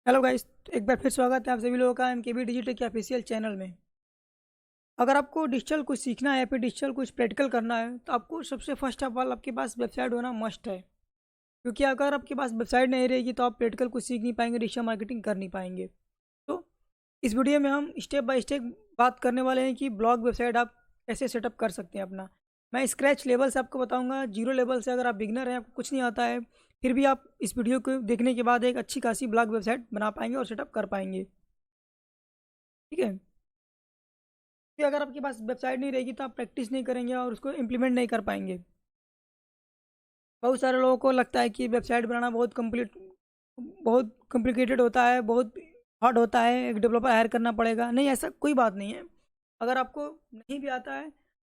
Hello guys, एक बार फिर स्वागत है आप सभी लोगों का एमकेबी डिजिटल के ऑफिशियल चैनल में। अगर आपको डिजिटल कुछ सीखना है या फिर डिजिटल कुछ प्रैक्टिकल करना है तो आपको सबसे फर्स्ट ऑफ ऑल आपके पास वेबसाइट होना मस्ट है। क्योंकि अगर आपके पास वेबसाइट नहीं रहेगी तो आप प्रैक्टिकल कुछ सीख नहीं पाएंगे, डिजिटल मार्केटिंग कर नहीं पाएंगे। तो इस वीडियो में हम स्टेप बाय स्टेप बात करने वाले हैं कि ब्लॉग वेबसाइट आप कैसे सेटअप कर सकते हैं अपना। मैं स्क्रैच लेवल से आपको बताऊंगा, जीरो लेवल से। अगर आप बिगनर हैं, आपको कुछ नहीं आता है, फिर भी आप इस वीडियो को देखने के बाद एक अच्छी खासी ब्लॉग वेबसाइट बना पाएंगे और सेटअप कर पाएंगे। ठीक है। कि अगर आपके पास वेबसाइट नहीं रहेगी तो आप प्रैक्टिस नहीं करेंगे और उसको इम्प्लीमेंट नहीं कर पाएंगे। बहुत सारे लोगों को लगता है कि वेबसाइट बनाना बहुत कॉम्प्लिकेटेड होता है, बहुत हार्ड होता है, एक डेवलपर हायर करना पड़ेगा। नहीं, ऐसा कोई बात नहीं है। अगर आपको नहीं भी आता है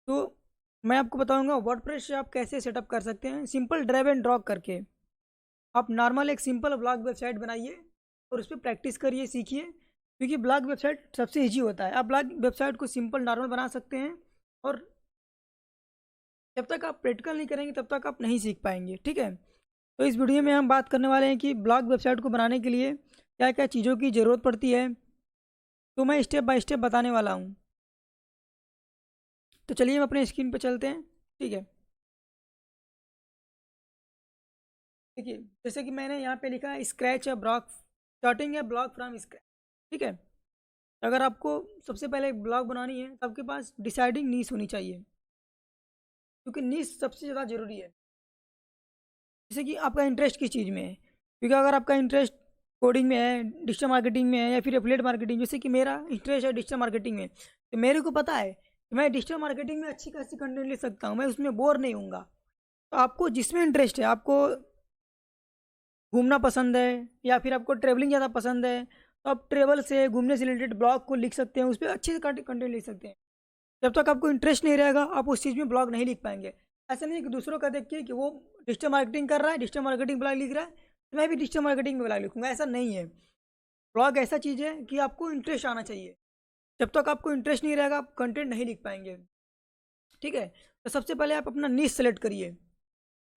तो मैं आपको बताऊंगा वर्डप्रेस से आप कैसे सेटअप कर सकते हैं, सिंपल ड्रैग एंड ड्रॉप करके। आप नॉर्मल एक सिंपल ब्लॉग वेबसाइट बनाइए और उस पर प्रैक्टिस करिए, सीखिए। क्योंकि ब्लॉग वेबसाइट सबसे ईजी होता है। आप ब्लॉग वेबसाइट को सिंपल नॉर्मल बना सकते हैं और जब तक आप प्रैक्टिकल नहीं करेंगे तब तक आप नहीं सीख पाएंगे। ठीक है। तो इस वीडियो में हम बात करने वाले हैं कि ब्लॉग वेबसाइट को बनाने के लिए क्या क्या चीज़ों की ज़रूरत पड़ती है। तो मैं स्टेप बाय स्टेप बताने वाला हूँ। तो चलिए हम अपने स्क्रीन पर चलते हैं। ठीक है। देखिए, जैसे कि मैंने यहाँ पे लिखा है स्क्रैच या ब्लॉग, स्टार्टिंग है ब्लॉग फ्रॉम स्क्रैच। ठीक है। अगर आपको सबसे पहले एक ब्लॉग बनानी है तो आपके पास डिसाइडिंग नीश होनी चाहिए, क्योंकि नीश सबसे ज़्यादा ज़रूरी है। जैसे कि आपका इंटरेस्ट किस चीज़ में है। क्योंकि अगर आपका इंटरेस्ट कोडिंग में है, डिजिटल मार्केटिंग में है या फिर एफिलिएट मार्केटिंग, जैसे कि मेरा इंटरेस्ट है डिजिटल मार्केटिंग में, तो मेरे को पता है कि मैं डिजिटल मार्केटिंग में अच्छी खासी कंटेंट ले सकता हूँ, मैं उसमें बोर नहीं हूँगा। तो आपको जिसमें इंटरेस्ट है, आपको घूमना पसंद है या फिर आपको ट्रेवलिंग ज़्यादा पसंद है, तो आप ट्रेवल से, घूमने से रिलेटेड ब्लॉग को लिख सकते हैं, उस पर अच्छे से कंटेंट लिख सकते हैं। जब तक आपको इंटरेस्ट नहीं रहेगा आप उस चीज़ में ब्लॉग नहीं लिख पाएंगे। ऐसा नहीं कि दूसरों का देखिए कि वो डिजिटल मार्केटिंग कर रहा है, डिजिटल मार्केटिंग ब्लॉग लिख रहा है, तो मैं भी डिजिटल मार्केटिंग में ब्लॉग लिखूंगा, ऐसा नहीं है। ब्लॉग ऐसा चीज़ है कि आपको इंटरेस्ट आना चाहिए। जब तक आपको इंटरेस्ट नहीं रहेगा आप कंटेंट नहीं लिख पाएंगे। ठीक है। तो सबसे पहले आप अपना नीश सेलेक्ट करिए।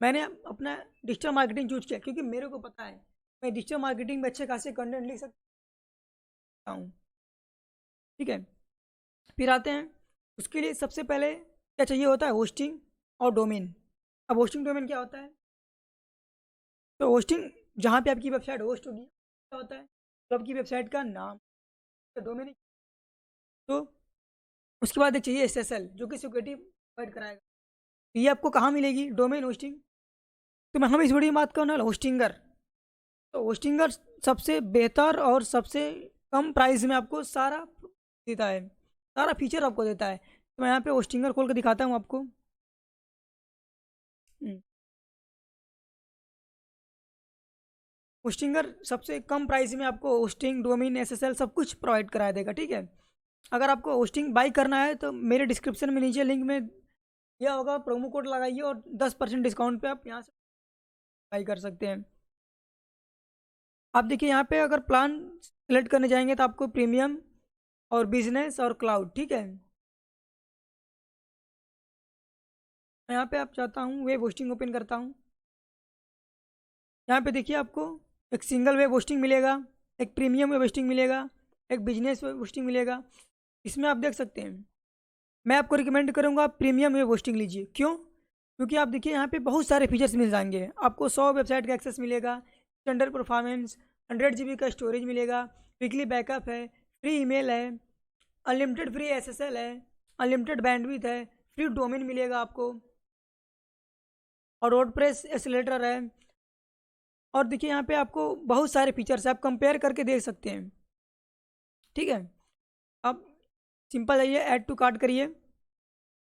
मैंने अपना डिजिटल मार्केटिंग चूज किया क्योंकि मेरे को पता है मैं डिजिटल मार्केटिंग में अच्छे खासे कंटेंट लिख सकता हूँ। ठीक है। फिर आते हैं, उसके लिए सबसे पहले क्या चाहिए होता है, होस्टिंग और डोमेन। अब होस्टिंग डोमेन क्या होता है, तो होस्टिंग जहाँ पे आपकी वेबसाइट होस्ट होगी क्या होता है, तो आपकी वेबसाइट का नाम, तो डोमेन। तो उसके बाद एक चाहिए एसएसएल जो कि सिक्योरिटी प्रोवाइड कराएगा। तो ये आपको कहाँ मिलेगी, डोमेन होस्टिंग। तो मैं हम इस वीडियो में बात करने वाला होस्टिंगर। तो होस्टिंगर सबसे बेहतर और सबसे कम प्राइस में आपको सारा देता है, सारा फीचर आपको देता है। तो मैं यहाँ पे होस्टिंगर खोल कर दिखाता हूँ आपको। होस्टिंगर सबसे कम प्राइस में आपको होस्टिंग, डोमेन, एसएसएल सब कुछ प्रोवाइड करा देगा। ठीक है। अगर आपको होस्टिंग बाई करना है तो मेरे डिस्क्रिप्शन में नीचे लिंक में दिया होगा, प्रोमो कोड लगाइए और 10% डिस्काउंट पे आप यहाँ से बाई कर सकते हैं। आप देखिए यहाँ पे अगर प्लान सेलेक्ट करने जाएंगे तो आपको प्रीमियम और बिजनेस और क्लाउड। ठीक है। मैं यहाँ पे आप चाहता हूँ वेब होस्टिंग ओपन करता हूँ। यहाँ पे देखिए आपको एक सिंगल वेब होस्टिंग मिलेगा, एक प्रीमियम वेब होस्टिंग मिलेगा, एक बिजनेस वेब होस्टिंग मिलेगा। इसमें आप देख सकते हैं, मैं आपको रिकमेंड करूँगा आप प्रीमियम वेब होस्टिंग लीजिए। क्यों? क्योंकि आप देखिए यहाँ पे बहुत सारे फीचर्स मिल जाएंगे आपको। 100 वेबसाइट का एक्सेस मिलेगा, स्टैंडर्ड परफॉर्मेंस, 100 GB का स्टोरेज मिलेगा, वीकली बैकअप है, फ्री ईमेल है, अनलिमिटेड फ्री एसएसएल है, अनलिमिटेड बैंडविड्थ है, फ्री डोमेन मिलेगा आपको, और वर्डप्रेस एक्सेलेटर है। और देखिए यहाँ पे आपको बहुत सारे फीचर्स आप कंपेयर करके देख सकते हैं। ठीक है। अब सिंपल जाइए, ऐड टू कार्ट करिए।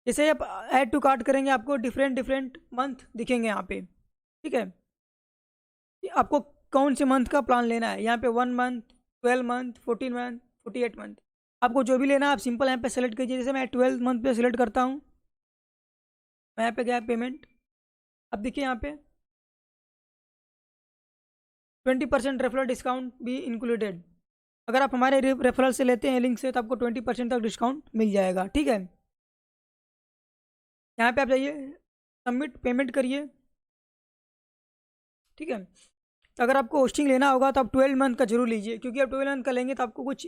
जैसे ही आप ऐड टू कार्ट करेंगे आपको डिफरेंट डिफरेंट मंथ दिखेंगे यहाँ पे। ठीक है। कि आपको कौन से मंथ का प्लान लेना है। यहाँ पे 1 मंथ, 12 मंथ, 14 मंथ, 48 मंथ, आपको जो भी लेना है आप सिंपल यहाँ पे सेलेक्ट कीजिए। जैसे मैं 12 मंथ पे सेलेक्ट करता हूँ, मैं यहाँ पे गया पेमेंट। अब देखिए यहाँ पे 20% रेफरल डिस्काउंट भी इंक्लूडेड। अगर आप हमारे रेफरल से लेते हैं लिंक से तो आपको 20% तक डिस्काउंट मिल जाएगा। ठीक है। यहाँ पे आप जाइए, सबमिट पेमेंट करिए। ठीक है। अगर आपको होस्टिंग लेना होगा तो आप 12 मंथ का जरूर लीजिए, क्योंकि आप 12 मंथ का लेंगे तो आपको कुछ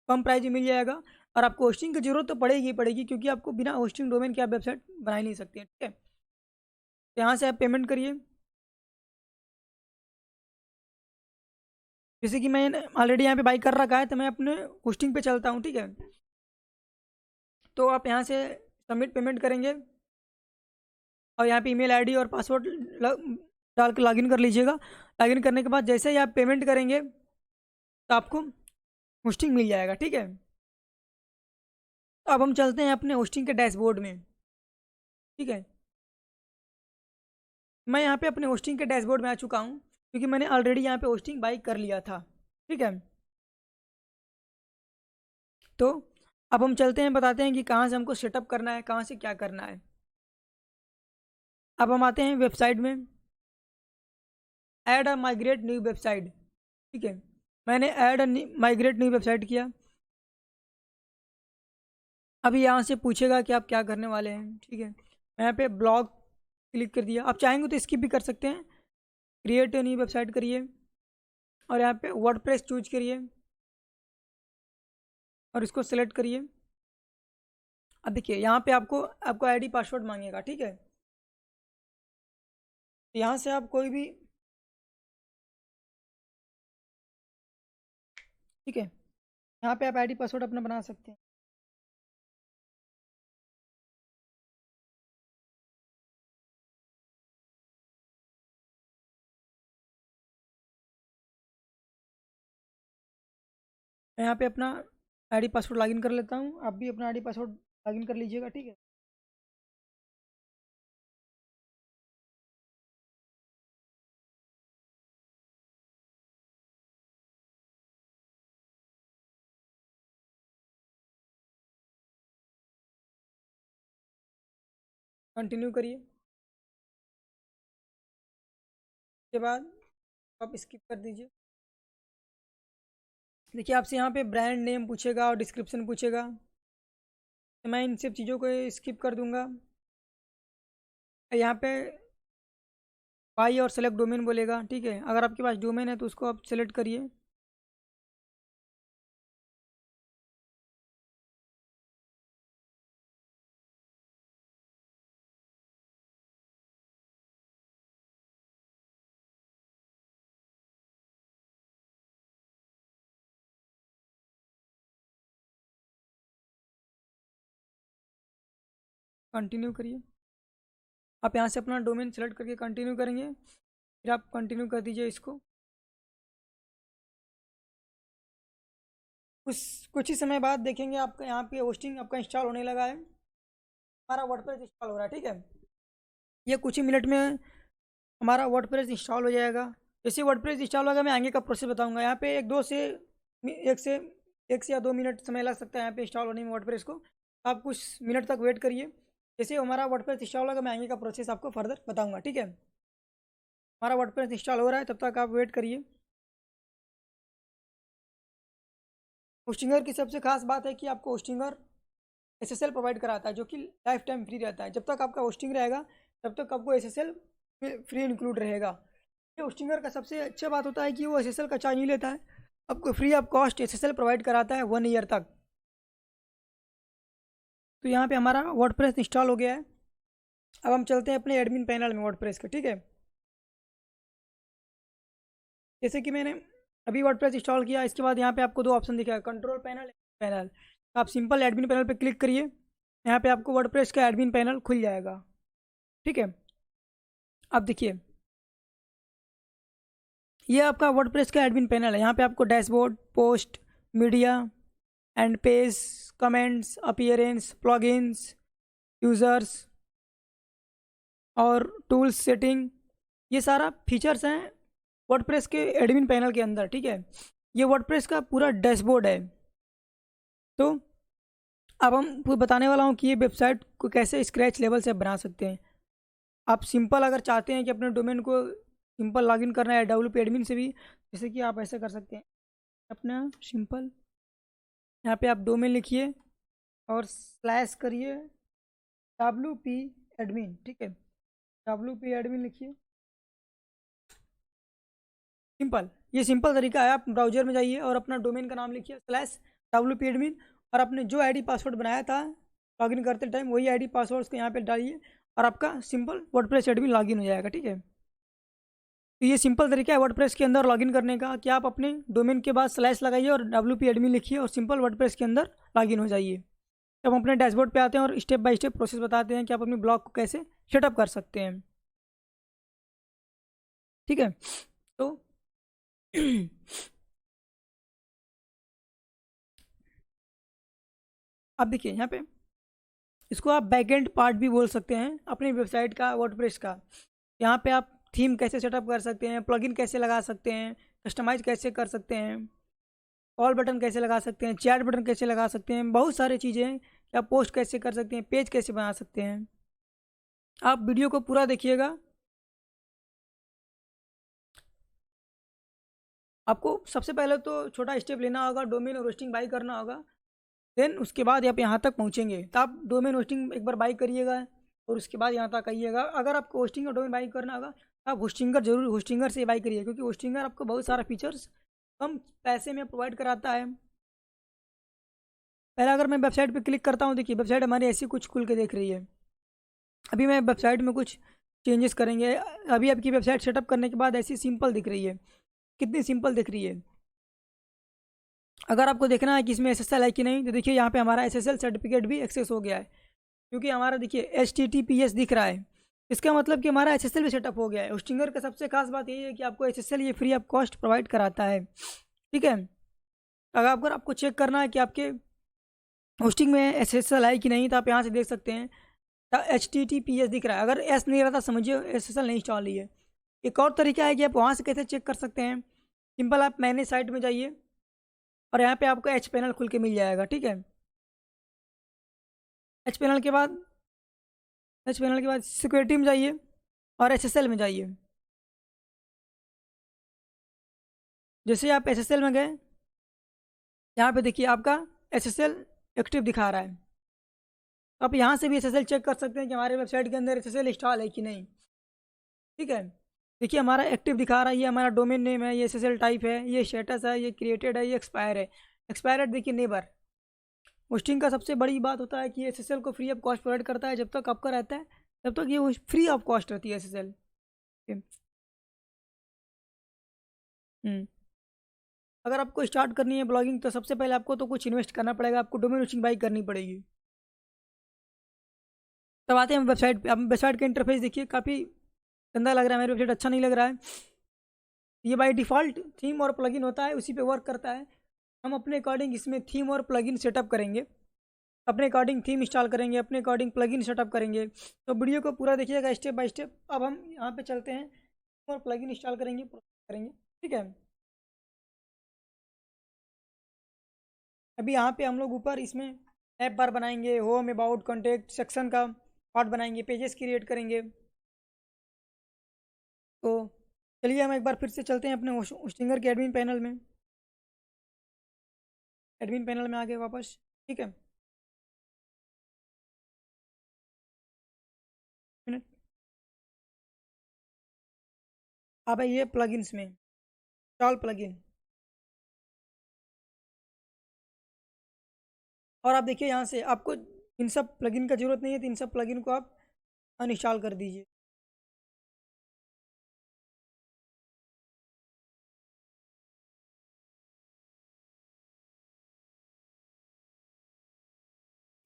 कम प्राइस में मिल जाएगा। और आपको होस्टिंग की जरूरत तो पड़ेगी ही पड़ेगी, क्योंकि आपको बिना होस्टिंग डोमेन के आप वेबसाइट बना ही नहीं सकते हैं, ठीक है। तो यहाँ से आप पेमेंट करिए। जैसे कि मैं ऑलरेडी यहाँ पे बाई कर रखा है, तो मैं अपने होस्टिंग पे चलता हूँ, ठीक है। तो आप यहाँ से सबमिट पेमेंट करेंगे और यहाँ पे ईमेल आईडी और पासवर्ड डाल के लॉगिन कर लीजिएगा। लॉगिन करने के बाद जैसे ही आप पेमेंट करेंगे तो आपको होस्टिंग मिल जाएगा, ठीक है। तो अब हम चलते हैं अपने होस्टिंग के डैशबोर्ड में, ठीक है। मैं यहाँ पे अपने होस्टिंग के डैशबोर्ड में आ चुका हूँ, क्योंकि मैंने ऑलरेडी यहाँ पे होस्टिंग बाई कर लिया था, ठीक है। तो अब हम चलते हैं, बताते हैं कि कहाँ से हमको सेटअप करना है, कहाँ से क्या करना है। अब हम आते हैं वेबसाइट में, ऐड अ माइग्रेट न्यू वेबसाइट, ठीक है। मैंने ऐड अ माइग्रेट न्यू वेबसाइट किया। अभी यहाँ से पूछेगा कि आप क्या करने वाले हैं, ठीक है। मैं यहाँ पे ब्लॉग क्लिक कर दिया। आप चाहेंगे तो स्किप भी कर सकते हैं। क्रिएट न्यू वेबसाइट करिए और यहाँ पे वर्डप्रेस चूज करिए और इसको सेलेक्ट करिए। अब देखिए यहाँ पे आपको आपको आईडी पासवर्ड मांगेगा, ठीक है। तो यहाँ से आप कोई भी, ठीक है, यहाँ पे आप आईडी पासवर्ड अपना बना सकते हैं। मैं यहाँ पे अपना आईडी पासवर्ड लॉगिन कर लेता हूँ। आप भी अपना आईडी पासवर्ड लॉगिन कर लीजिएगा, ठीक है। कंटिन्यू करिए। उसके बाद आप स्किप कर दीजिए। देखिए आपसे यहाँ पे ब्रांड नेम पूछेगा और डिस्क्रिप्शन पूछेगा, तो मैं इन सब चीज़ों को स्किप कर दूंगा। यहाँ पे बाई और सेलेक्ट डोमेन बोलेगा, ठीक है। अगर आपके पास डोमेन है तो उसको आप सेलेक्ट करिए। कंटिन्यू करिए। आप यहाँ से अपना डोमेन सेलेक्ट करके कंटिन्यू करेंगे, फिर आप कंटिन्यू कर दीजिए इसको। कुछ ही समय बाद देखेंगे आपका यहाँ पे होस्टिंग आपका इंस्टॉल होने लगा है। हमारा वर्डप्रेस इंस्टॉल हो रहा है, ठीक है। ये कुछ ही मिनट में हमारा वर्डप्रेस इंस्टॉल हो जाएगा। जैसे वर्डप्रेस इंस्टॉल होगा मैं आगे का प्रोसेस बताऊंगा। यहाँ पे एक से एक से या 2 मिनट समय लग सकता है यहाँ पे इंस्टॉल होने में वर्डप्रेस को। आप कुछ मिनट तक वेट करिए। जैसे हमारा वर्डप्रेस इंस्टॉल होगा मैं आगे का प्रोसेस आपको फर्दर बताऊंगा, ठीक है। हमारा वर्डप्रेस इंस्टॉल हो रहा है, तब तक आप वेट करिए। होस्टिंगर की सबसे खास बात है कि आपको होस्टिंगर एसएसएल प्रोवाइड कराता है, जो कि लाइफ टाइम फ्री रहता है। जब तक आपका होस्टिंग रहेगा तब तक आपको एसएसएल फ्री इंक्लूड रहेगा। ये होस्टिंगर का सबसे अच्छा बात होता है कि वो एसएसएल का चार्ज नहीं लेता है, आपको free of cost SSL provide कराता है 1 ईयर तक। तो यहाँ पे हमारा वर्डप्रेस इंस्टॉल हो गया है। अब हम चलते हैं अपने एडमिन पैनल में वर्डप्रेस के, ठीक है। जैसे कि मैंने अभी वर्डप्रेस इंस्टॉल किया, इसके बाद यहाँ पे आपको दो ऑप्शन दिखेगा, कंट्रोल पैनल, पैनल। तो आप सिंपल एडमिन पैनल पे क्लिक करिए। यहाँ पे आपको वर्डप्रेस का एडमिन पैनल खुल जाएगा, ठीक है। अब देखिए ये आपका वर्डप्रेस का एडमिन पैनल है। यहाँ पे आपको dashboard, post, media and page, comments, appearance, plugins, users और टूल्स सेटिंग, ये सारा फीचर्स हैं वर्डप्रेस के एडमिन पैनल के अंदर, ठीक है। ये वर्डप्रेस का पूरा डैशबोर्ड है। तो अब हम बताने वाला हूँ कि ये वेबसाइट को कैसे स्क्रैच लेवल से बना सकते हैं। आप सिंपल अगर चाहते हैं कि अपने डोमेन को सिंपल लॉगिन करना है डब्ल्यूपी एडमिन से भी, जैसे कि आप ऐसा कर सकते हैं। अपना सिंपल यहाँ पे आप डोमेन लिखिए और स्लैश करिए डब्ल्यूपी एडमिन, ठीक है। डब्ल्यूपी एडमिन लिखिए सिंपल, ये सिंपल तरीका है। आप ब्राउजर में जाइए और अपना डोमेन का नाम लिखिए /wp-admin, और आपने जो आईडी पासवर्ड बनाया था लॉगिन करते टाइम वही आईडी पासवर्ड उसको यहाँ पे डालिए और आपका सिंपल वर्डप्रेस एडमिन लॉगिन हो जाएगा। ठीक है, तो ये सिंपल तरीका है वर्डप्रेस के अंदर लॉगिन करने का कि आप अपने डोमेन के बाद / लगाइए और wp-admin लिखिए और सिंपल वर्डप्रेस के अंदर लॉगिन हो जाइए। जब हम अपने डैशबोर्ड पे आते हैं और स्टेप बाय स्टेप प्रोसेस बताते हैं कि आप अपनी ब्लॉग को कैसे सेटअप कर सकते हैं। ठीक है, तो आप देखिए यहाँ पे इसको आप बैकएंड पार्ट भी बोल सकते हैं अपनी वेबसाइट का वर्डप्रेस का। यहाँ पे आप थीम कैसे सेटअप कर सकते हैं, प्लगइन कैसे लगा सकते हैं, कस्टमाइज कैसे कर सकते हैं, ऑल बटन कैसे लगा सकते हैं, चैट बटन कैसे लगा सकते हैं, बहुत सारी चीज़ें हैं कि आप पोस्ट कैसे कर सकते हैं, पेज कैसे बना सकते हैं। आप वीडियो को पूरा देखिएगा। आपको सबसे पहले तो छोटा स्टेप लेना होगा, डोमेन और होस्टिंग बाई करना होगा। देन उसके बाद आप यहाँ तक पहुँचेंगे तो आप डोमेन होस्टिंग एक बार बाई करिएगा और उसके बाद यहाँ तक आइएगा। अगर आपको होस्टिंग और डोमेन बाई करना होगा तो आप होस्टिंगर से बाई करिए, क्योंकि होस्टिंगर आपको बहुत सारा फीचर्स कम पैसे में प्रोवाइड कराता है। पहले अगर मैं वेबसाइट पे क्लिक करता हूँ, देखिए वेबसाइट हमारी ऐसी कुछ खुल के देख रही है। अभी मैं वेबसाइट में कुछ चेंजेस करेंगे। अभी आपकी वेबसाइट सेटअप करने के बाद ऐसी सिंपल दिख रही है, कितनी सिंपल दिख रही है। अगर आपको देखना है कि इसमें SSL है कि नहीं, तो देखिए यहाँ पे हमारा SSL सर्टिफिकेट भी एक्सेस हो गया है, क्योंकि हमारा देखिए HTTPS दिख रहा है। इसका मतलब कि हमारा SSL भी सेटअप हो गया है। होस्टिंगर का सबसे खास बात यही है कि आपको SSL ये फ्री ऑफ कॉस्ट प्रोवाइड कराता है। ठीक है, अगर आपको चेक करना है कि आपके होस्टिंग में SSL है कि नहीं, तो आप यहाँ से देख सकते हैं HTTPS दिख रहा है। अगर एस नहीं रहता समझिए SSL नहीं इंस्टॉल है। एक और तरीका है कि आप वहाँ से कैसे चेक कर सकते हैं। सिंपल, आप मैनेज साइट में जाइए और यहाँ पे आपको एच पैनल खुल के मिल जाएगा। ठीक है, एच पैनल के बाद सिक्योरिटी में जाइए और SSL में जाइए। जैसे आप SSL में गए, यहाँ पे देखिए आपका SSL एक्टिव दिखा रहा है। तो आप यहाँ से भी SSL चेक कर सकते हैं कि हमारे वेबसाइट के अंदर SSL इंस्टॉल है कि नहीं। ठीक है, देखिए हमारा एक्टिव दिखा रहा है, ये हमारा डोमेन नेम है, ये SSL टाइप है, ये स्टेटस है, ये क्रिएटेड है, ये एक्सपायर है। एक्सपायर्ड देखिए नेबर। होस्टिंग का सबसे बड़ी बात होता है कि ये SSL को फ्री ऑफ कॉस्ट प्रोवाइड करता है। जब तक आपका रहता है तब तक ये फ्री ऑफ कॉस्ट रहती है SSL। अगर आपको स्टार्ट करनी है ब्लॉगिंग तो सबसे पहले आपको तो कुछ इन्वेस्ट करना पड़ेगा, आपको डोमेन होस्टिंग बाई करनी पड़ेगी। तब आते हैं वेबसाइट पे। अब वेबसाइट का इंटरफेस देखिए, काफ़ी गंदा लग रहा है, मेरी वेबसाइट अच्छा नहीं लग रहा है। ये बाय डिफ़ॉल्ट थीम और प्लगइन होता है, उसी पे वर्क करता है। हम अपने अकॉर्डिंग इसमें थीम और प्लगइन सेटअप करेंगे, अपने अकॉर्डिंग थीम इंस्टॉल करेंगे, अपने अकॉर्डिंग प्लगइन सेटअप करेंगे। तो वीडियो को पूरा देखिएगा स्टेप बाय स्टेप। अब हम यहाँ पे चलते हैं और प्लगइन इंस्टॉल करेंगे। ठीक है, अभी यहाँ पे हम लोग ऊपर इसमें ऐप बार बनाएंगे, होम, अबाउट, कॉन्टैक्ट, सेक्शन का पार्ट बनाएंगे, पेजेस क्रिएट करेंगे। तो चलिए हम एक बार फिर से चलते हैं अपने होस्टिंगर के एडमिन पैनल में। एडमिन पैनल में आ गए वापस। ठीक है, मिनट। अब ये प्लगइन्स में इंस्टॉल प्लगइन, और आप देखिए यहाँ से आपको इन सब प्लगइन का जरूरत नहीं है, तो इन सब प्लगइन को आप अनइंस्टॉल कर दीजिए।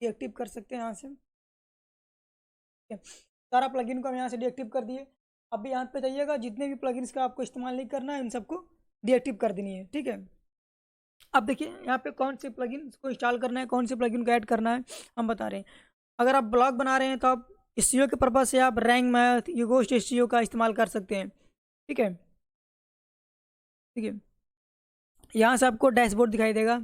डीएक्टिव कर सकते हैं यहाँ से। ठीक है, सारा प्लगइन को हम यहाँ से डीएक्टिव कर दिए। अब यहाँ पे जाइएगा, जितने भी प्लगइन्स का आपको इस्तेमाल नहीं करना है इन सबको डीएक्टिव कर देनी है। ठीक है, अब देखिए यहाँ पे कौन से प्लगइन को इंस्टॉल करना है, कौन से प्लगइन को ऐड करना है हम बता रहे हैं। अगर आप ब्लॉग बना रहे हैं तो आप SEO के पर्पज़ से आप रैंक मैथ, योगोस्ट SEO का इस्तेमाल कर सकते हैं। ठीक है, ठीक है, यहाँ से आपको डैशबोर्ड दिखाई देगा।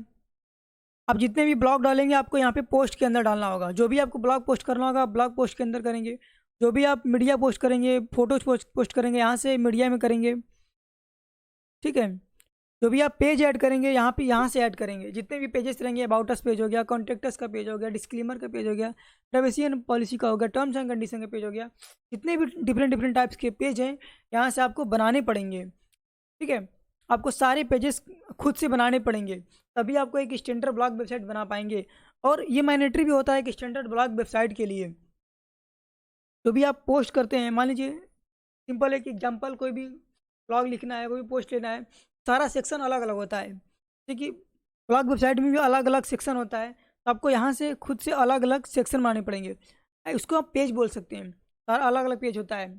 आप जितने भी ब्लॉग डालेंगे आपको यहाँ पे पोस्ट के अंदर डालना होगा। जो भी आपको ब्लॉग पोस्ट करना होगा ब्लॉग पोस्ट के अंदर करेंगे। जो भी आप मीडिया पोस्ट करेंगे, फोटोज पोस्ट करेंगे, यहाँ से मीडिया में करेंगे। ठीक है, जो भी आप पेज ऐड करेंगे यहाँ से ऐड करेंगे। जितने भी पेजेस रहेंगे, अबाउट अस पेज हो गया, कॉन्टैक्ट का पेज हो गया, डिस्क्लेमर का पेज हो गया, प्राइवेसी एंड पॉलिसी का हो गया, टर्म्स एंड कंडीशन का पेज हो गया, जितने भी डिफरेंट टाइप्स के पेज हैं यहाँ से आपको बनाने पड़ेंगे। ठीक है, आपको सारे पेजेस खुद से बनाने पड़ेंगे, तभी आपको एक स्टैंडर्ड ब्लॉग वेबसाइट बना पाएंगे। और ये मैंडेटरी भी होता है कि स्टैंडर्ड ब्लॉग वेबसाइट के लिए जो भी आप पोस्ट करते हैं, मान लीजिए सिंपल एक एग्जांपल, कोई भी ब्लॉग लिखना है, कोई भी पोस्ट लेना है, सारा सेक्शन अलग अलग होता है। देखिए ब्लॉग वेबसाइट में भी अलग अलग सेक्शन होता है, तो आपको यहाँ से खुद से अलग अलग सेक्शन बनाने पड़ेंगे। उसको आप पेज बोल सकते हैं, सारा अलग अलग पेज होता है।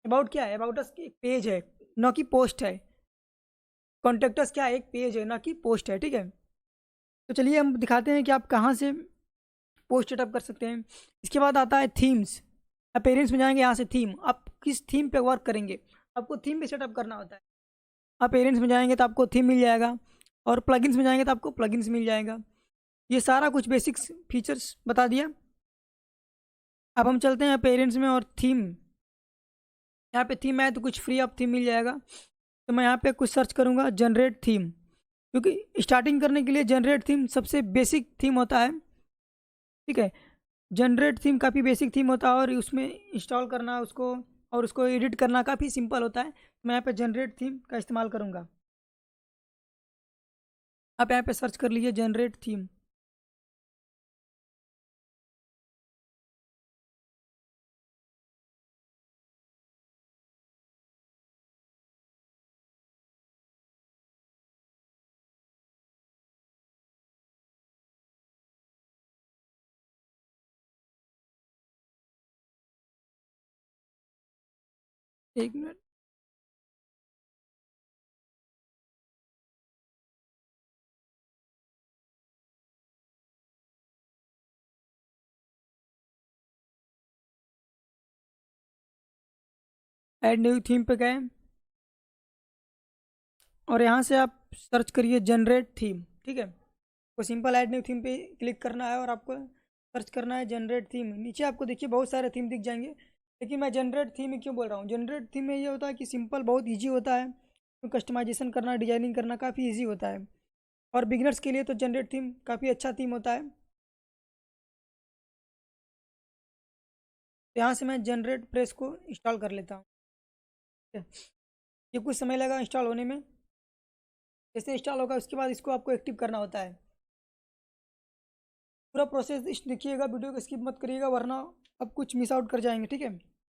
अबाउट क्या है? अबाउट अस एक पेज है, न कि पोस्ट है। कॉन्टेक्टस क्या है? एक पेज है, ना कि पोस्ट है। ठीक है, तो चलिए हम दिखाते हैं कि आप कहाँ से पोस्ट सेटअप कर सकते हैं। इसके बाद आता है थीम्स। अपेरेंस में जाएंगे, यहाँ से थीम, आप किस थीम पे वर्क करेंगे, आपको थीम भी सेटअप करना होता है। अपेरेंस में जाएंगे तो आपको थीम मिल जाएगा, और प्लगइन्स में जाएंगे तो आपको प्लगइन्स मिल जाएगा। ये सारा कुछ बेसिक्स फीचर्स बता दिया। अब हम चलते हैं अपेरेंस में और थीम। यहाँ पे थीम है तो कुछ फ्री ऑफ थीम मिल जाएगा, तो मैं यहाँ पे कुछ सर्च करूँगा जनरेट थीम, क्योंकि स्टार्टिंग करने के लिए जनरेट थीम सबसे बेसिक थीम होता है। ठीक है, जनरेट थीम काफ़ी बेसिक थीम होता है, और उसमें इंस्टॉल करना उसको और उसको एडिट करना काफ़ी सिंपल होता है। मैं यहाँ पे जनरेट थीम का इस्तेमाल करूँगा। आप यहाँ पे सर्च कर लीजिए जनरेट थीम। एक मिनट, ऐड न्यू थीम पे गए, और यहाँ से आप सर्च करिए जनरेट थीम। ठीक है, तो सिंपल ऐड न्यू थीम पे क्लिक करना है, और आपको सर्च करना है जनरेट थीम। नीचे आपको देखिए बहुत सारे थीम दिख जाएंगे, लेकिन मैं जनरेट थीम में क्यों बोल रहा हूँ? जनरेट थीम में ये होता है कि सिंपल बहुत ईजी होता है, तो कस्टमाइजेशन करना, डिजाइनिंग करना काफ़ी ईजी होता है, और बिगनर्स के लिए तो जनरेट थीम काफ़ी अच्छा थीम होता है। तो यहाँ से मैं जनरेट प्रेस को इंस्टॉल कर लेता हूँ। ठीक है, ये कुछ समय लगा इंस्टॉल होने में। जैसे इंस्टॉल होगा उसके बाद इसको आपको एक्टिव करना होता है। पूरा प्रोसेस देखिएगा, वीडियो को स्किप मत करिएगा, वरना आप कुछ मिस आउट कर जाएंगे। ठीक है,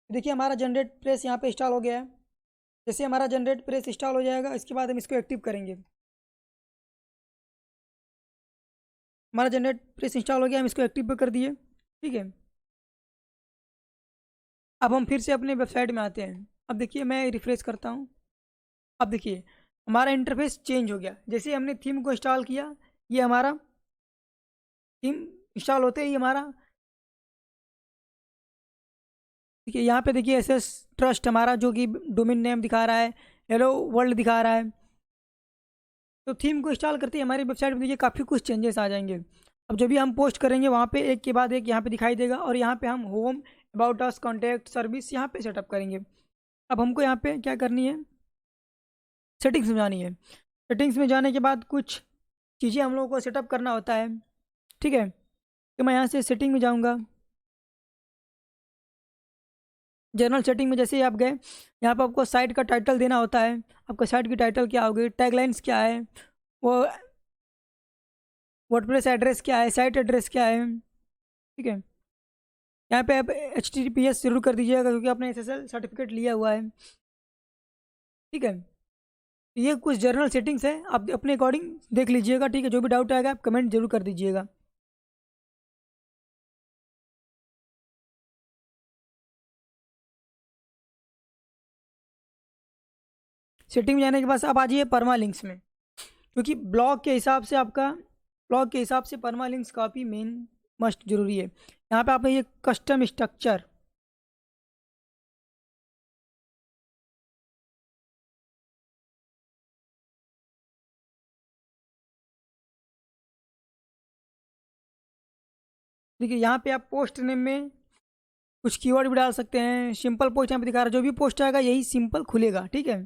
देखिए हमारा जनरेट प्रेस यहाँ पे इंस्टॉल हो गया है। जैसे हमारा जनरेट प्रेस इंस्टॉल हो जाएगा, इसके बाद हम इसको एक्टिव करेंगे। हमारा जनरेट प्रेस इंस्टॉल हो गया, हम इसको एक्टिव पे कर दिए। ठीक है, अब हम फिर से अपने वेबसाइट में आते हैं। अब देखिए मैं रिफ्रेश करता हूँ। अब देखिए हमारा इंटरफेस चेंज हो गया, जैसे हमने थीम को इंस्टॉल किया, ये हमारा थीम इंस्टॉल होते ही हमारा, देखिए यहाँ पे देखिए एस एस ट्रस्ट हमारा जो कि डोमेन नेम दिखा रहा है, हेलो वर्ल्ड दिखा रहा है। तो थीम को इंस्टॉल करते ही हमारी वेबसाइट में देखिए काफ़ी कुछ चेंजेस आ जाएंगे। अब जो भी हम पोस्ट करेंगे वहाँ पे एक के बाद एक यहाँ पे दिखाई देगा, और यहाँ पे हम home, about us, contact, service यहाँ पे सेटअप करेंगे। अब हमको यहाँ पे क्या करनी है? सेटिंग्स में जानी है। सेटिंग्स में जाने के बाद कुछ चीज़ें हम लोगों को सेटअप करना होता है। ठीक है, तो मैं यहाँ से सेटिंग में जाऊँगा। जनरल सेटिंग में जैसे ही आप गए, यहाँ पर आपको साइट का टाइटल देना होता है। आपका साइट की टाइटल क्या होगी, टैगलाइंस क्या है, वो वर्डप्रेस एड्रेस क्या है, साइट एड्रेस क्या है। ठीक है, यहाँ पे आप HTTPS जरूर कर दीजिएगा, क्योंकि आपने SSL सर्टिफिकेट लिया हुआ है। ठीक है, ये कुछ जनरल सेटिंग्स है, आप अपने अकॉर्डिंग देख लीजिएगा। ठीक है, जो भी डाउट आएगा आप कमेंट जरूर कर दीजिएगा। सेटिंग में जाने के बाद आप आ जाइए परमा लिंक्स में, क्योंकि ब्लॉग के हिसाब से आपका, ब्लॉग के हिसाब से परमा लिंक्स काफ़ी मेन मस्ट जरूरी है। यहाँ पे आप ये कस्टम स्ट्रक्चर, देखिए यहाँ पे आप पोस्ट नेम में कुछ कीवर्ड भी डाल सकते हैं। सिंपल पोस्ट यहाँ पे दिखा रहा है, जो भी पोस्ट आएगा यही सिंपल खुलेगा। ठीक है,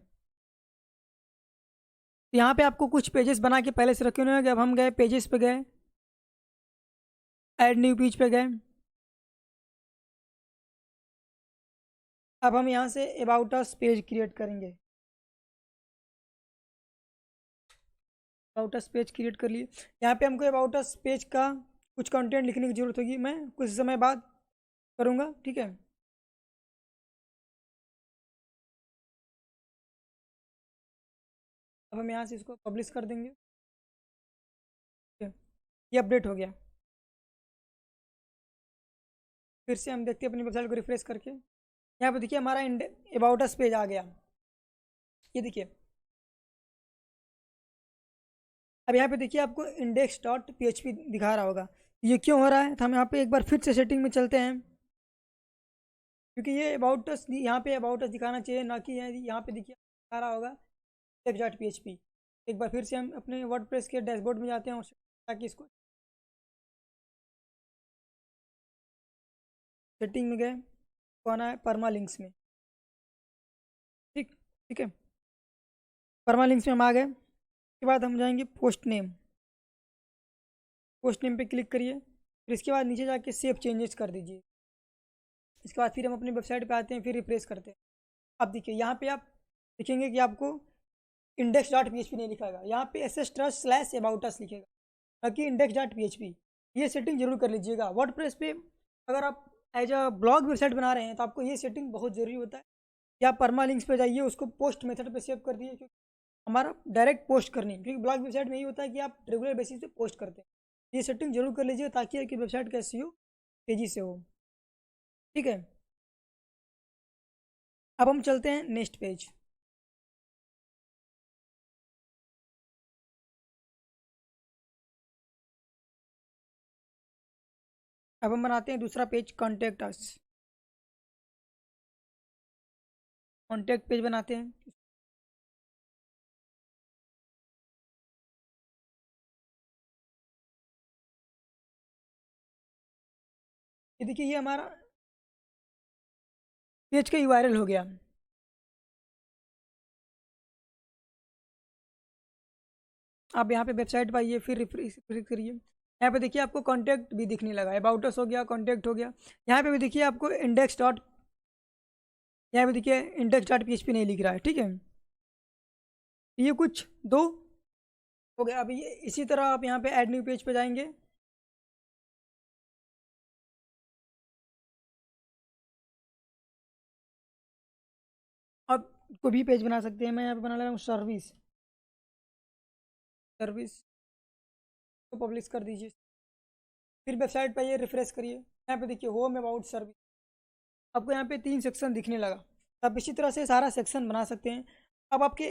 तो यहाँ पे आपको कुछ पेजेस बना के पहले से रखे हुए हैं। अब हम गए पेजेस पे, गए ऐड न्यू पेज पे गए। अब हम यहाँ say about us page create करेंगे। अबाउट अस पेज क्रिएट कर लिए। यहाँ पे हमको अबाउट अस पेज का कुछ कंटेंट लिखने की ज़रूरत होगी, मैं कुछ समय बाद करूँगा, ठीक है। अब हम यहाँ से इसको पब्लिश कर देंगे, ठीक है। ये अपडेट हो गया। फिर से हम देखते हैं अपनी वेबसाइट को रिफ्रेश करके। यहाँ पे देखिए हमारा अबाउट अस पेज आ गया, ये देखिए। अब यहाँ पे देखिए आपको इंडेक्स डॉट पी दिखा रहा होगा। ये क्यों हो रहा है, तो हम यहाँ पे एक बार फिर से सेटिंग में चलते हैं, क्योंकि ये अबाउट अस यहाँ पे अबाउट अस दिखाना चाहिए, ना कि यहाँ पे देखिए दिखा रहा होगा इंडेक्स डॉट पी। एक बार फिर से हम अपने वर्डप्रेस के डैशबोर्ड में जाते हैं, और ताकि इसको सेटिंग में गए, कौन है परमा लिंक्स में, ठीक, ठीक है। परमा लिंक्स में हम आ गए। उसके बाद हम जाएंगे पोस्ट नेम, पोस्ट नेम पे क्लिक करिए। फिर इसके बाद नीचे जाके सेव चेंजेस कर दीजिए। इसके बाद फिर हम अपनी वेबसाइट पे आते हैं, फिर रिफ्रेश करते हैं। अब देखिए यहाँ पे आप देखेंगे कि आपको इंडेक्स डॉट पी नहीं लिखाएगा, यहाँ पे S S trust slash about us लिखेगा, बाकी इंडेक्स डॉट पी। ये सेटिंग जरूर कर लीजिएगा। वर्डप्रेस पे अगर आप एज अ ब्लॉग वेबसाइट बना रहे हैं तो आपको ये सेटिंग बहुत ज़रूरी होता है। या परमा लिंक्स पे जाइए, उसको पोस्ट मेथड पे सेव कर दिए, क्योंकि हमारा डायरेक्ट पोस्ट करनी है, क्योंकि ब्लॉग वेबसाइट में यही होता है कि आप रेगुलर बेसिस पे पोस्ट करते हैं। ये सेटिंग जरूर कर लीजिए, ताकि आपकी वेबसाइट का एसईओ तेज़ी से हो, ठीक है। अब हम चलते हैं नेक्स्ट पेज। अब हम बनाते हैं दूसरा page, contact us. Contact page बनाते हैं। ये देखिए ये हमारा पेज का यूआरएल हो गया। आप यहाँ पे वेबसाइट पर आइए, फिर रिफ्रेश करिए। यहाँ पे देखिए आपको कॉन्टैक्ट भी दिखने लगा है, अबाउट अस हो गया, कॉन्टैक्ट हो गया। यहाँ पे भी देखिए आपको इंडेक्स डॉट, यहाँ पे देखिए इंडेक्स डॉट पी नहीं लिख रहा है, ठीक है। ये कुछ दो हो गया। अभी ये इसी तरह आप यहाँ पे ऐड न्यू पेज पे जाएंगे। अब कोई भी पेज बना सकते हैं, मैं यहाँ पे बना ले रहा हूँ सर्विस। सर्विस को पब्लिश कर दीजिए। फिर वेबसाइट पर ये रिफ्रेश करिए। यहाँ पे देखिए होम अबाउट सर्विस, आपको यहाँ पे 3 सेक्शन दिखने लगा। आप इसी तरह से सारा सेक्शन बना सकते हैं। अब आपके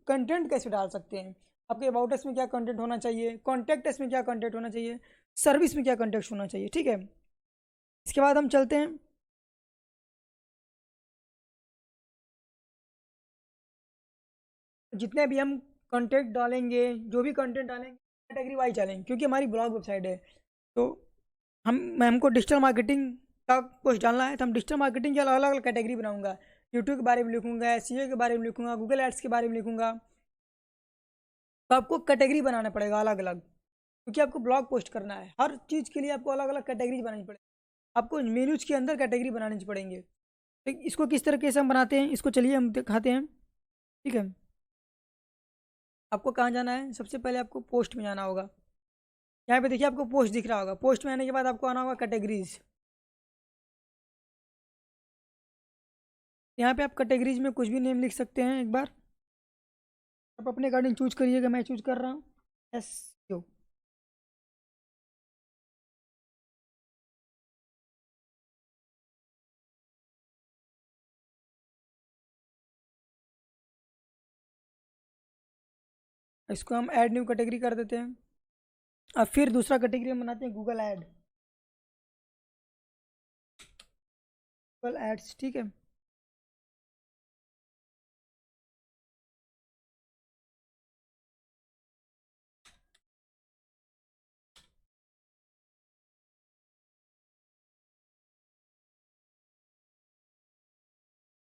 कंटेंट कैसे डाल सकते हैं, आपके अबाउट अस में क्या कंटेंट होना चाहिए, कॉन्टैक्ट अस में क्या कंटेंट होना चाहिए, सर्विस में क्या कंटेंट होना चाहिए, ठीक है। इसके बाद हम चलते हैं, जितने भी हम कंटेंट डालेंगे, जो भी कंटेंट डालेंगे कैटेगरी वाइज डालेंगे, क्योंकि हमारी ब्लॉग वेबसाइट है। तो हमको डिजिटल मार्केटिंग का कुछ डालना है, तो हम डिजिटल मार्केटिंग की अलग अलग कैटेगरी बनाऊंगा। यूट्यूब के बारे में लिखूंगा, एसईओ के बारे में लिखूंगा, गूगल एड्स के बारे में लिखूंगा। तो आपको कैटेगरी बनाना पड़ेगा अलग अलग, क्योंकि आपको ब्लॉग पोस्ट करना है। हर चीज़ के लिए आपको अलग अलग कैटेगरीज बनानी पड़ेगी। आपको मेन्यूज के अंदर कैटेगरी बनानी पड़ेंगे। तो इसको किस तरीके से हम बनाते हैं, इसको चलिए हम दिखाते हैं, ठीक है। आपको कहाँ जाना है, सबसे पहले आपको पोस्ट में जाना होगा। यहाँ पे देखिए आपको पोस्ट दिख रहा होगा। पोस्ट में आने के बाद आपको आना होगा कैटेगरीज। यहाँ पे आप कैटेगरीज में कुछ भी नेम लिख सकते हैं। एक बार आप अपने अकॉर्डिंग चूज करिएगा, मैं चूज कर रहा हूँ एस। इसको हम ऐड न्यू कैटेगरी कर देते हैं। अब फिर दूसरा कैटेगरी हम बनाते हैं गूगल ऐड, गूगल एड्स, ठीक है।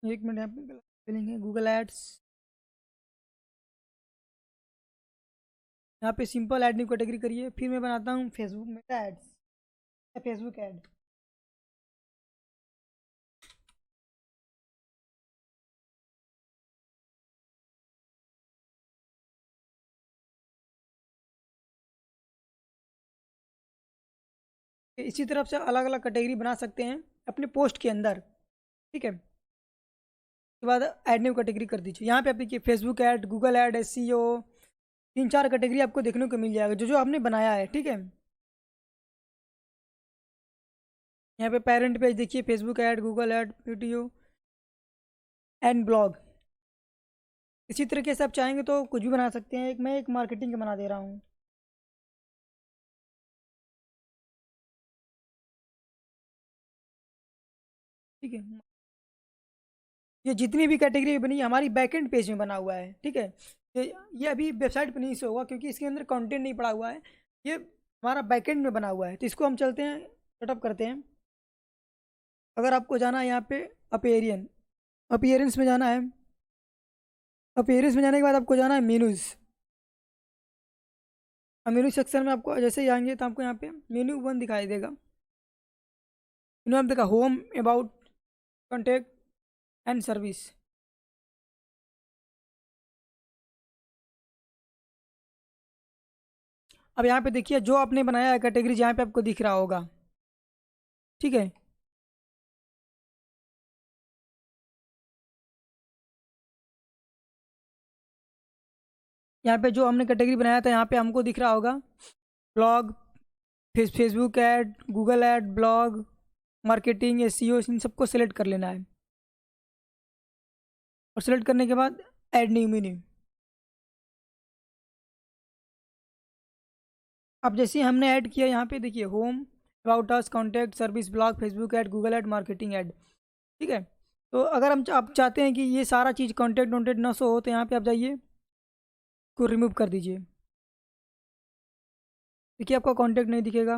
एक मिनट, यहाँ पे स्पेलिंग है गूगल एड्स। यहाँ पे सिंपल ऐड न्यू कैटेगरी करिए। फिर मैं बनाता हूँ Facebook Meta ads, Facebook ad. इसी तरफ से अलग अलग कैटेगरी बना सकते हैं अपने पोस्ट के अंदर, ठीक है। उसके बाद ऐड न्यू कैटेगरी कर दीजिए। यहाँ पे आप देखिए Facebook ad, Google add, SEO, 3-4 category आपको देखने को मिल जाएगा जो जो आपने बनाया है, ठीक है। यहाँ पे पेरेंट पेज देखिए, Facebook ad, Google add, video and blog. इसी तरीके से आप चाहेंगे तो कुछ भी बना सकते हैं। मैं एक मार्केटिंग का बना दे रहा हूँ, ठीक है। ये जितनी भी कैटेगरी बनी है हमारी बैकएंड पेज में बना हुआ है, ठीक है। ये अभी वेबसाइट पे नहीं से होगा क्योंकि इसके अंदर कंटेंट नहीं पड़ा हुआ है। ये हमारा बैकएंड में बना हुआ है, तो इसको हम चलते हैं सेटअप करते हैं। अगर आपको जाना है यहाँ पे अपीयरियन अपीयरेंस में जाना है। अपीयरेंस में जाने के बाद आपको जाना है मेनूज। अब मेनू सेक्शन में आपको जैसे ही आएंगे तो आपको यहाँ पे मेन्यू 1 दिखाई देगा। मेनू आप देखा home, about, contact and service. अब यहाँ पे देखिए जो आपने बनाया है कैटेगरी जहाँ पे आपको दिख रहा होगा, ठीक है। यहाँ पे जो हमने कैटेगरी बनाया था यहाँ पे हमको दिख रहा होगा blog, Facebook ad, Google ad, blog, marketing, SEO, इन सबको सेलेक्ट कर लेना है। और सेलेक्ट करने के बाद ऐड न्यू मेन्यू। अब जैसे ही हमने ऐड किया यहाँ पे देखिए home, about us, contact, service, blog, Facebook ad, Google add, marketing add, ठीक है। तो अगर आप चाहते हैं कि ये सारा चीज़ कॉन्टैक्ट वॉन्टेक्ट ना शो हो तो यहाँ पे आप जाइए, को रिमूव कर दीजिए। देखिए आपका कॉन्टैक्ट नहीं दिखेगा।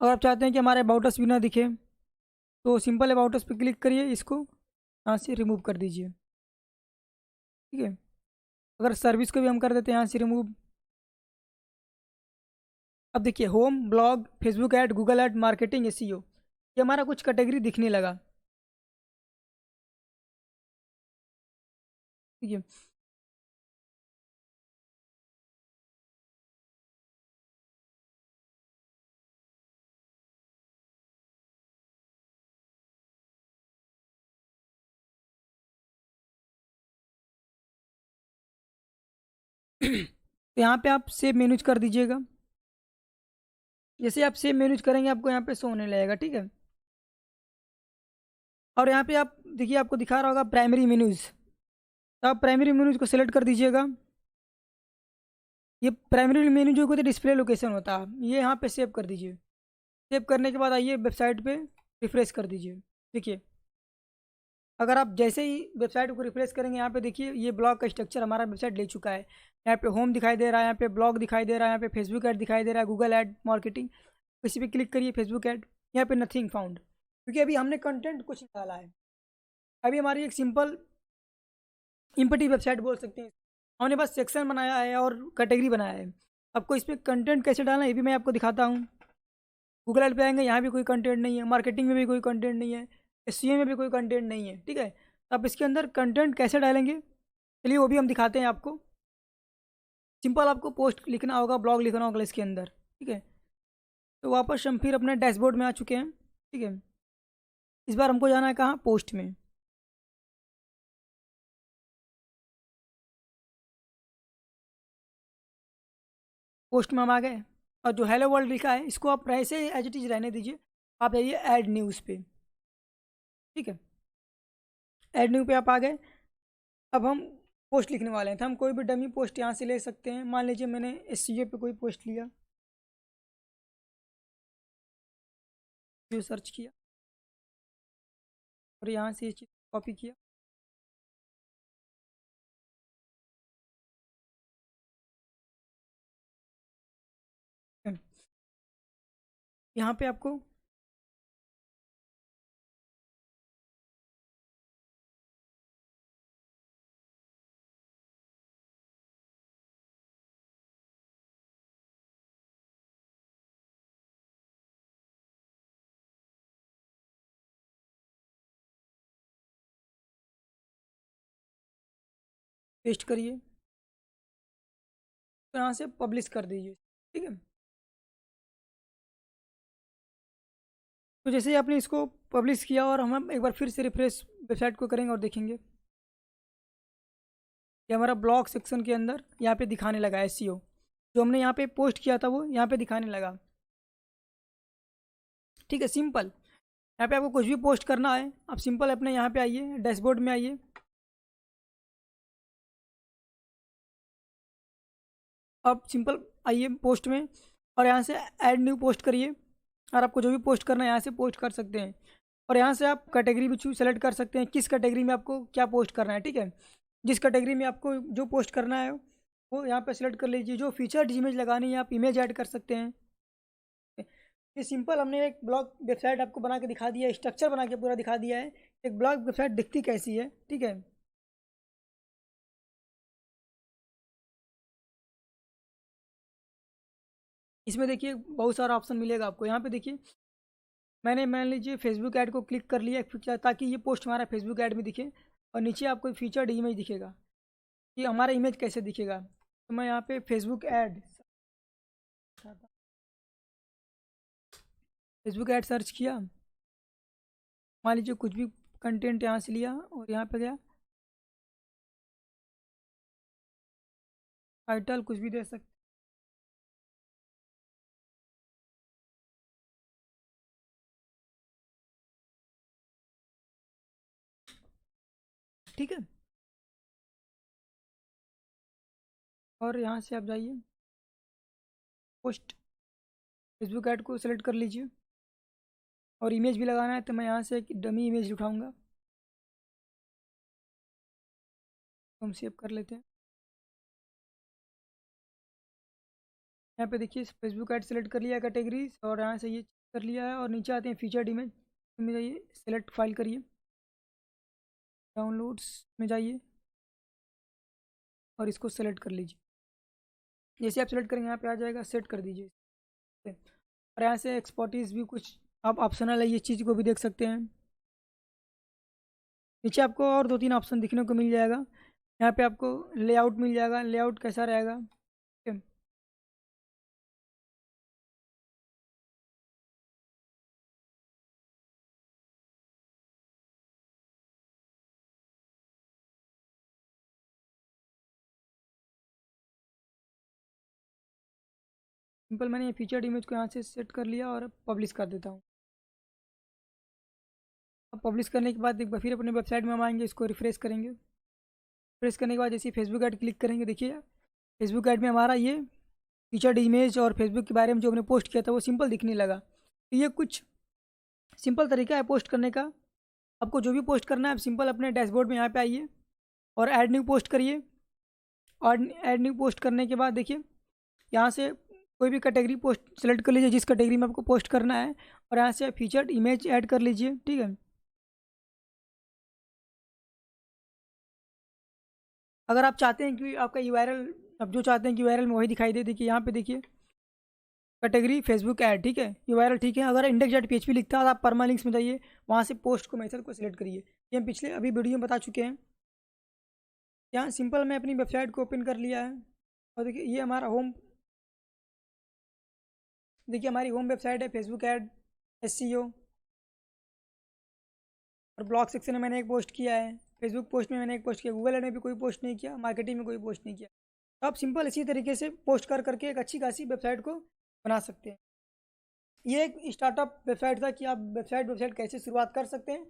अगर आप चाहते हैं कि हमारे अबाउट अस भी ना दिखे तो सिंपल अबाउट अस पे क्लिक करिए, इसको यहाँ से रिमूव कर दीजिए, ठीक है। अगर सर्विस को भी हम कर देते हैं यहाँ से रिमूव। अब देखिए home, blog, Facebook ad, Google add, marketing, SEO, ये हमारा कुछ कैटेगरी दिखने लगा, ठीक है। तो यहाँ पे आप सेव मेनूज कर दीजिएगा। जैसे आप सेव मेनूज करेंगे आपको यहाँ पे शो होने लगेगा, ठीक है। और यहाँ पे आप देखिए आपको दिखा रहा होगा प्राइमरी मेनूज, तो आप प्राइमरी मेनूज को सिलेक्ट कर दीजिएगा। ये प्राइमरी मेन्यू जो होता है डिस्प्ले लोकेशन होता है, ये यहाँ पे सेव कर दीजिए। सेव करने के बाद आइए वेबसाइट पे रिफ्रेश कर दीजिए। देखिए अगर आप जैसे ही वेबसाइट को रिफ्रेश करेंगे यहाँ पे देखिए ये ब्लॉग का स्ट्रक्चर हमारा वेबसाइट ले चुका है। यहाँ पे होम दिखाई दे रहा है, यहाँ पे ब्लॉग दिखाई दे रहा है, यहाँ पे फेसबुक ऐड दिखाई दे रहा है, गूगल ऐड, मार्केटिंग, इसी पे क्लिक करिए फेसबुक ऐड। यहाँ पे नथिंग फाउंड, क्योंकि अभी हमने कंटेंट कुछ निकाला है। अभी हमारी एक सिंपल इम्पटी वेबसाइट बोल सकते हैं। हमने बस सेक्शन बनाया है और कैटेगरी बनाया है। आपको इस पर कंटेंट कैसे डालना है ये भी मैं आपको दिखाता हूँ। गूगल ऐड पे आएंगे, यहाँ भी कोई कंटेंट नहीं है, मार्केटिंग में भी कोई कंटेंट नहीं है, एसईओ में भी कोई कंटेंट नहीं है, ठीक है। तो आप इसके अंदर कंटेंट कैसे डालेंगे चलिए वो भी हम दिखाते हैं आपको। सिंपल आपको पोस्ट लिखना होगा, ब्लॉग लिखना होगा इसके अंदर, ठीक है। तो वापस हम फिर अपने डैशबोर्ड में आ चुके हैं, ठीक है। इस बार हमको जाना है कहाँ, पोस्ट में। पोस्ट में हम आ गए और जो हेलो वर्ल्ड लिखा है इसको आप ऐसे एज इट इज रहने दीजिए। आप जाइए ऐड न्यूज़ पे, ठीक है। ऐड न्यू पे आप आ गए। अब हम पोस्ट लिखने वाले हैं, तो हम कोई भी डमी पोस्ट यहाँ से ले सकते हैं। मान लीजिए मैंने एसईओ पे कोई पोस्ट लिया, जो सर्च किया और यहाँ से ये चीज़ कॉपी किया। यहाँ पे आपको पेस्ट करिए, तो यहाँ से पब्लिश कर दीजिए, ठीक है। तो जैसे ही आपने इसको पब्लिश किया और हम एक बार फिर से रिफ्रेश वेबसाइट को करेंगे और देखेंगे कि हमारा ब्लॉग सेक्शन के अंदर यहाँ पे दिखाने लगा एसईओ, जो हमने यहाँ पे पोस्ट किया था वो यहाँ पे दिखाने लगा। ठीक है, सिंपल। यहाँ पे आपको कुछ भी पोस्ट करना है, आप सिंपल अपने यहाँ पे आइए, डैशबोर्ड में आइए, आप सिंपल आइए पोस्ट में और यहाँ से ऐड न्यू पोस्ट करिए, और आपको जो भी पोस्ट करना है यहाँ से पोस्ट कर सकते हैं। और यहाँ से आप कैटेगरी भी सेलेक्ट कर सकते हैं, किस कैटेगरी में आपको क्या पोस्ट करना है। ठीक है, जिस कैटेगरी में आपको जो पोस्ट करना है वो यहाँ पे सेलेक्ट कर लीजिए। जो फीचर्ड इमेज लगानी है आप इमेज ऐड कर सकते हैं। ये सिंपल हमने एक ब्लॉग वेबसाइट आपको बना के दिखा दिया है, स्ट्रक्चर बना के पूरा दिखा दिया है एक ब्लॉग वेबसाइट दिखती कैसी है। ठीक है, इसमें देखिए बहुत सारा ऑप्शन मिलेगा आपको। यहाँ पे देखिए मैंने मान लीजिए फेसबुक ऐड को क्लिक कर लिया ताकि ये पोस्ट हमारा फेसबुक ऐड में दिखे, और नीचे आपको फीचर्ड इमेज दिखेगा कि हमारा इमेज कैसे दिखेगा। तो मैं यहाँ पे फेसबुक ऐड सर्च किया, मान लीजिए कुछ भी कंटेंट यहाँ से लिया और यहाँ पे गया, टाइटल कुछ भी दे सकते। ठीक है, और यहाँ से आप जाइए पोस्ट, फेसबुक ऐड को सेलेक्ट कर लीजिए, और इमेज भी लगाना है तो मैं यहाँ से एक डमी इमेज उठाऊँगा, तो हम सेव कर लेते हैं। यहाँ पे देखिए फेसबुक ऐड सेलेक्ट कर लिया कैटेगरीज, और यहाँ से ये कर लिया है, और नीचे आते हैं फीचर्ड इमेज में जाइए, सेलेक्ट फाइल करिए, डाउनलोड्स में जाइए और इसको सेलेक्ट कर लीजिए। जैसे आप सेलेक्ट करेंगे यहाँ पे आ जाएगा, सेट कर दीजिए। और यहाँ से एक्सपोर्टीज भी कुछ आप ऑप्शनल है, ये चीज़ को भी देख सकते हैं। नीचे आपको और 2-3 ऑप्शन दिखने को मिल जाएगा। यहाँ पे आपको लेआउट मिल जाएगा, लेआउट कैसा रहेगा। ठीक है, सिंपल मैंने ये फीचर्ड इमेज को यहाँ से सेट कर लिया और पब्लिश कर देता हूँ। अब पब्लिश करने के बाद एक बार फिर अपने वेबसाइट में हम आएंगे, इसको रिफ्रेश करेंगे। रिफ्रेश करने के बाद जैसे फेसबुक ऐड क्लिक करेंगे, देखिए फेसबुक ऐड में हमारा ये फीचर्ड इमेज और फेसबुक के बारे में जो हमने पोस्ट किया था वो सिंपल दिखने लगा। तो ये कुछ सिंपल तरीका है पोस्ट करने का। आपको जो भी पोस्ट करना है आप सिंपल अपने डैशबोर्ड में यहाँ पे आइए और ऐड न्यू पोस्ट करिए। और ऐड न्यू पोस्ट करने के बाद देखिए यहाँ से कोई भी कैटेगरी पोस्ट सेलेक्ट कर लीजिए जिस कैटेगरी में आपको पोस्ट करना है, और यहाँ से फीचर्ड इमेज ऐड कर लीजिए। ठीक है, अगर आप चाहते हैं कि आपका यूआरएल, आप जो चाहते हैं कि यूआरएल में वही दिखाई दे, देखिए यहाँ पे देखिए कैटेगरी फेसबुक ऐड। ठीक है, यूआरएल ठीक है। अगर index.php लिखता है तो आप परमा लिंक्स में जाइए, वहाँ से पोस्ट को मेथड को सिलेक्ट करिए। ये हम पिछले अभी वीडियो में बता चुके हैं। यहाँ सिंपल मैं अपनी वेबसाइट को ओपन कर लिया है, और देखिए ये हमारा होम, देखिए हमारी होम वेबसाइट है फेसबुक ऐड एसईओ। और ब्लॉग सेक्शन में मैंने एक पोस्ट किया है, फेसबुक पोस्ट में मैंने एक पोस्ट किया, गूगल ऐड में भी कोई पोस्ट नहीं किया, मार्केटिंग में कोई पोस्ट नहीं किया। तो आप सिंपल इसी तरीके से पोस्ट कर करके एक अच्छी खासी वेबसाइट को बना सकते हैं। ये एक स्टार्टअप वेबसाइट था कि आप वेबसाइट कैसे शुरुआत कर सकते हैं।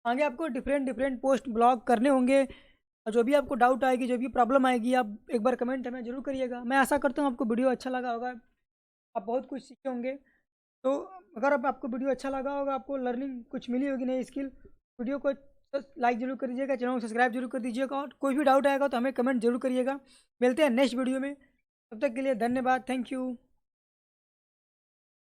आगे आपको डिफरेंट डिफरेंट पोस्ट ब्लॉग करने होंगे, और जो भी आपको डाउट आएगी, जो भी प्रॉब्लम आएगी, आप एक बार कमेंट हमें जरूर करिएगा। मैं आशा करता हूँ आपको वीडियो अच्छा लगा होगा, आप बहुत कुछ सीखे होंगे। तो अगर अब आपको वीडियो अच्छा लगा होगा, आपको लर्निंग कुछ मिली होगी नई स्किल, वीडियो को लाइक जरूर कर दीजिएगा, चैनल को सब्सक्राइब जरूर कर दीजिएगा, और कोई भी डाउट आएगा तो हमें कमेंट जरूर करिएगा। मिलते हैं नेक्स्ट वीडियो में, तब तक के लिए धन्यवाद, थैंक यू।